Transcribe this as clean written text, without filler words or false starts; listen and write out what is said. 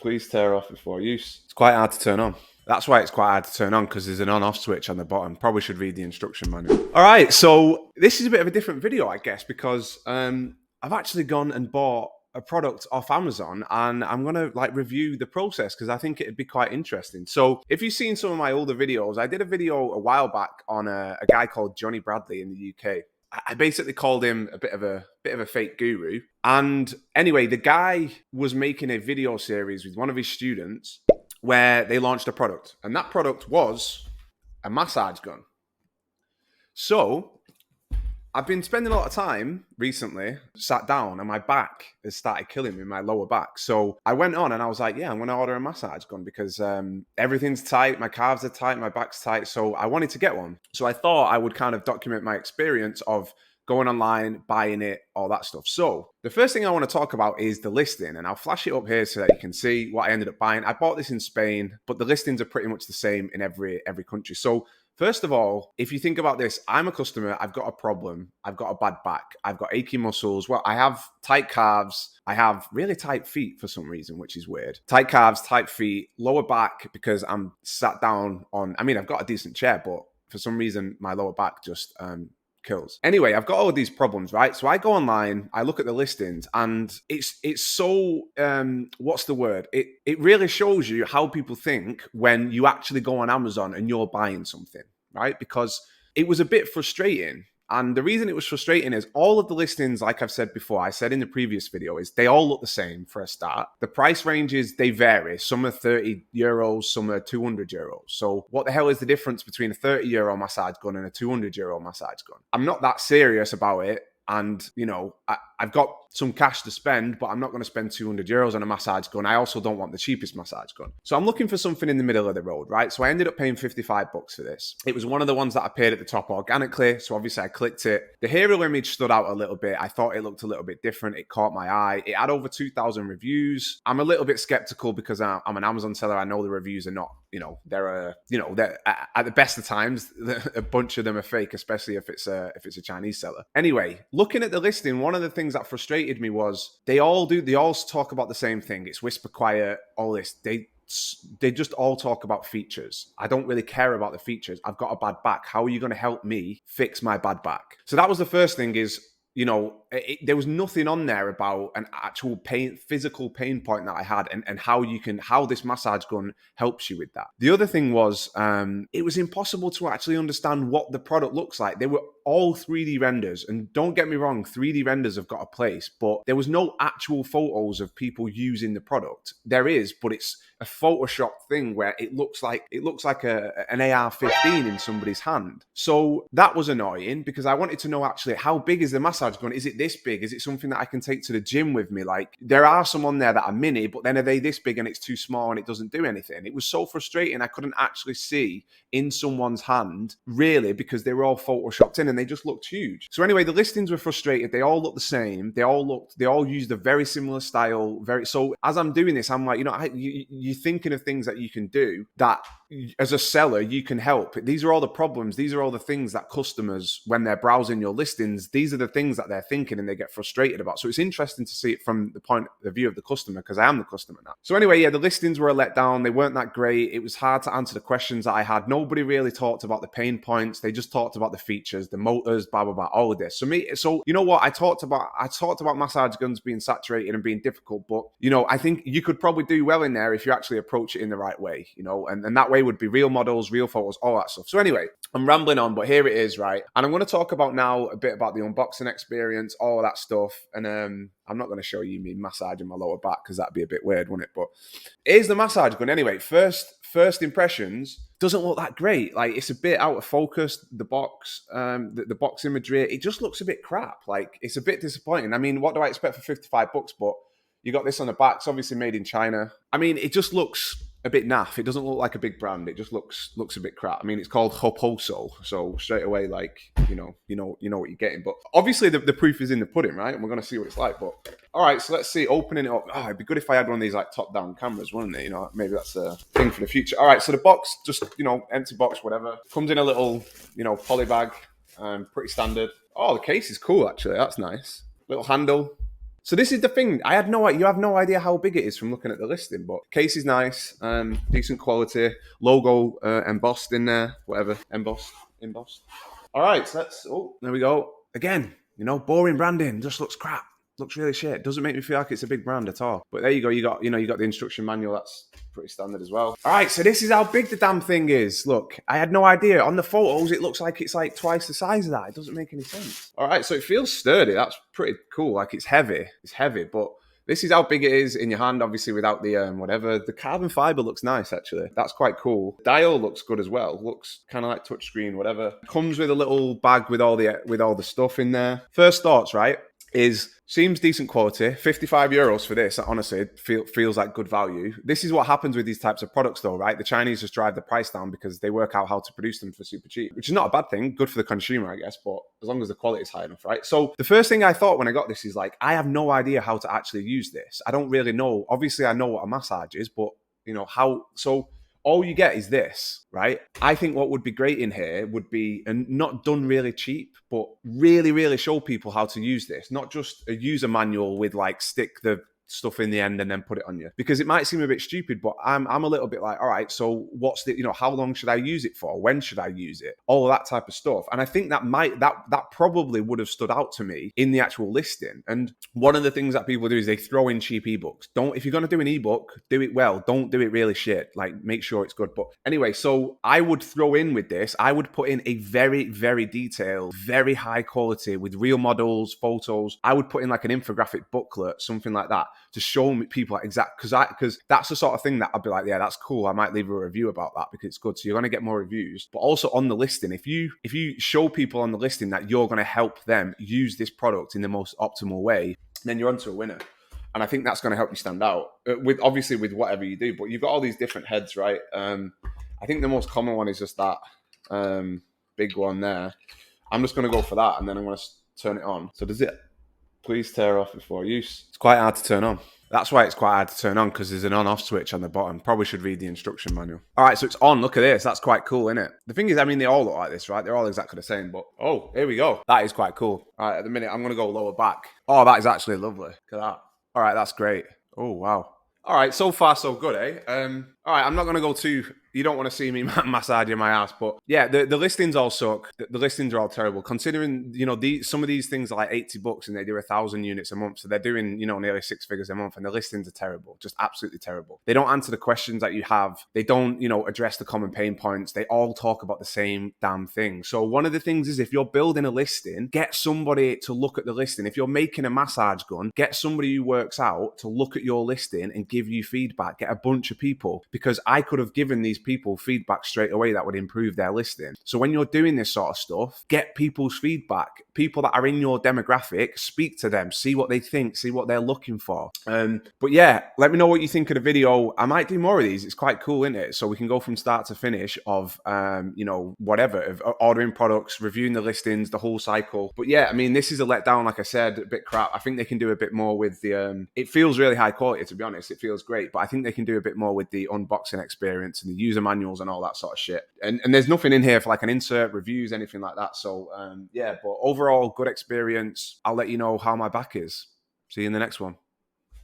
Please tear off before use. It's quite hard to turn on. That's why it's quite hard to turn on, because there's an on-off switch on the bottom. Probably should read the instruction manual. All right, so this is a bit of a different video, I guess, because I've actually gone and bought a product off Amazon, and I'm gonna review the process because I think it'd be quite interesting. So if you've seen some of my older videos, I did a video a while back on a guy called Johnny Bradley in the UK. I basically called him a bit of a fake guru. And anyway, the guy was making a video series with one of his students where they launched a product, and that product was a massage gun. So I've been spending a lot of time recently sat down, and my back has started killing me, my lower back. So I went on and I was like, yeah, I'm going to order a massage gun because everything's tight. My calves are tight. My back's tight. So I wanted to get one. So I thought I would kind of document my experience of going online, buying it, all that stuff. So the first thing I want to talk about is the listing, and I'll flash it up here so that you can see what I ended up buying. I bought this in Spain, but the listings are pretty much the same in every country. So first of all, if you think about this, I'm a customer, I've got a problem, I've got a bad back, I've got achy muscles, well, I have tight calves, I have really tight feet for some reason, which is weird. Tight calves, tight feet, lower back because I'm sat down on, I've got a decent chair, but for some reason, my lower back just kills. Anyway, I've got all of these problems, right? So I go online, I look at the listings, and it's so what's the word? It really shows you how people think when you actually go on Amazon and you're buying something, right? Because it was a bit frustrating. And the reason it was frustrating is all of the listings, like I've said before, I said in the previous video, is they all look the same for a start. The price ranges, they vary. Some are 30 euros, some are 200 euros. So what the hell is the difference between a 30 euro massage gun and a 200 euro massage gun? I'm not that serious about it. And, I've got some cash to spend, but I'm not going to spend 200 euros on a massage gun. I also don't want the cheapest massage gun. So I'm looking for something in the middle of the road, right? So I ended up paying 55 bucks for this. It was one of the ones that I paid at the top organically. So obviously I clicked it. The hero image stood out a little bit. I thought it looked a little bit different. It caught my eye. It had over 2,000 reviews. I'm a little bit skeptical because I'm an Amazon seller. I know the reviews are not, they're at the best of times, a bunch of them are fake, especially if it's a Chinese seller. Anyway, looking at the listing, one of the things that frustrated me was they all talk about the same thing. It's whisper quiet, all this. They just all talk about features. I don't really care about the features. I've got a bad back. How are you going to help me fix my bad back? So that was the first thing is, there was nothing on there about an actual physical pain point that I had and how this massage gun helps you with that. The other thing was, it was impossible to actually understand what the product looks like. They were all 3D renders, and don't get me wrong, 3D renders have got a place, but there was no actual photos of people using the product. There is, but it's a Photoshop thing where it looks like an AR-15 in somebody's hand. So that was annoying because I wanted to know actually how big is the massage gun? Is it this big? Is it something that I can take to the gym with me? Like, there are some on there that are mini, but then are they this big and it's too small and it doesn't do anything? It was so frustrating. I couldn't actually see in someone's hand really because they were all photoshopped in and they just looked huge. So anyway, the listings were frustrated. They all looked the same. They all used a very similar style. So as I'm doing this, I'm like, you're thinking of things that you can do that as a seller, you can help. These are all the problems. These are all the things that customers, when they're browsing your listings, these are the things that they're thinking and they get frustrated about. So it's interesting to see it from the point of view of the customer because I am the customer now. So anyway, yeah, the listings were a letdown. They weren't that great. It was hard to answer the questions that I had. Nobody really talked about the pain points. They just talked about the features, the motors, blah, blah, blah, all of this. So you know what? I talked about massage guns being saturated and being difficult, but I think you could probably do well in there if you actually approach it in the right way, and that way would be real models, real photos, all that stuff. So anyway, I'm rambling on, but here it is, right? And I'm going to talk about now a bit about the unboxing experience, all of that stuff. And I'm not going to show you me massaging my lower back because that'd be a bit weird, wouldn't it? But here's the massage gun. Anyway, first impressions, doesn't look that great. Like, it's a bit out of focus. The box, the box imagery, it just looks a bit crap. Like, it's a bit disappointing. I mean, what do I expect for 55 bucks? But you got this on the back. It's obviously made in China. I mean, it just looks a bit naff. It doesn't look like a big brand. It just looks a bit crap. I mean, it's called Hoposo, so straight away, like, you know what you're getting. But obviously, the proof is in the pudding, right? And we're gonna see what it's like. But all right, so let's see. Opening it up. Oh, it'd be good if I had one of these like top-down cameras, wouldn't it? Maybe that's a thing for the future. All right, so the box, just empty box, whatever. Comes in a little poly bag, pretty standard. Oh, the case is cool actually. That's nice. Little handle. So this is the thing. I had no, you have no idea how big it is from looking at the listing, but case is nice, decent quality, logo embossed in there, whatever, embossed. All right, so that's, oh, there we go. Again, you know, boring branding, just looks crap. Looks really shit. Doesn't make me feel like it's a big brand at all. But there you go. You got the instruction manual. That's pretty standard as well. All right, so this is how big the damn thing is. Look, I had no idea. On the photos, it looks like it's like twice the size of that. It doesn't make any sense. All right, so it feels sturdy. That's pretty cool. Like it's heavy. It's heavy, but this is how big it is in your hand, obviously, without the whatever. The carbon fiber looks nice, actually. That's quite cool. Dial looks good as well. Looks kind of like touchscreen, whatever. Comes with a little bag with all the stuff in there. First thoughts, right? Seems decent quality. €55 for this, honestly, feels like good value. This is what happens with these types of products though, right? The Chinese just drive the price down because they work out how to produce them for super cheap, which is not a bad thing. Good for the consumer, I guess, but as long as the quality is high enough, right? So the first thing I thought when I got this is like, I have no idea how to actually use this. I don't really know. Obviously, I know what a massage is, but you know, so all you get is this, right? I think what would be great in here would be, and not done really cheap, but really, really show people how to use this. Not just a user manual with like stick the stuff in the end and then put it on you, because it might seem a bit stupid, but I'm a little bit like, all right, so what's the, how long should I use it for? When should I use it? All of that type of stuff. And I think that probably would have stood out to me in the actual listing. And one of the things that people do is they throw in cheap ebooks. If you're going to do an ebook, do it well. Don't do it really shit. Like make sure it's good. But anyway, so I would throw in with this, I would put in a very, very detailed, very high quality with real models, photos. I would put in like an infographic booklet, something like that, to show people because that's the sort of thing that I'd be like, yeah, that's cool. I might leave a review about that because it's good. So you're going to get more reviews, but also on the listing, if you show people on the listing that you're going to help them use this product in the most optimal way, then you're onto a winner. And I think that's going to help you stand out with whatever you do. But you've got all these different heads, right? I think the most common one is just that big one there. I'm just going to go for that, and then I'm going to turn it on. So does it? Please tear off before use. It's quite hard to turn on. That's why it's quite hard to turn on, because there's an on-off switch on the bottom. Probably should read the instruction manual. All right, so it's on. Look at this. That's quite cool, isn't it? The thing is, I mean, they all look like this, right? They're all exactly the same, but oh, here we go. That is quite cool. All right, at the minute, I'm going to go lower back. Oh, that is actually lovely. Look at that. All right, that's great. Oh, wow. All right, so far so good, eh? All right, I'm not going to go too... You don't want to see me massaging my ass, but yeah, the listings all suck. The listings are all terrible. Considering, some of these things are like $80 and they do 1,000 units a month. So they're doing, nearly 6 figures a month, and the listings are terrible, just absolutely terrible. They don't answer the questions that you have. They don't, address the common pain points. They all talk about the same damn thing. So one of the things is, if you're building a listing, get somebody to look at the listing. If you're making a massage gun, get somebody who works out to look at your listing and give you feedback. Get a bunch of people, because I could have given these people feedback straight away that would improve their listing. So when you're doing this sort of stuff, get people's feedback. People that are in your demographic, speak to them, see what they think, see what they're looking for. But yeah, let me know what you think of the video. I might do more of these. It's quite cool, isn't it? So we can go from start to finish of, whatever, of ordering products, reviewing the listings, the whole cycle. But yeah, I mean, this is a letdown, like I said, a bit crap. I think they can do a bit more with the, it feels really high quality, to be honest. It feels great, but I think they can do a bit more with the unboxing experience and the user manuals and all that sort of shit. And there's nothing in here for like an insert, reviews, anything like that. So yeah, but overall, good experience. I'll let you know how my back is. See you in the next one.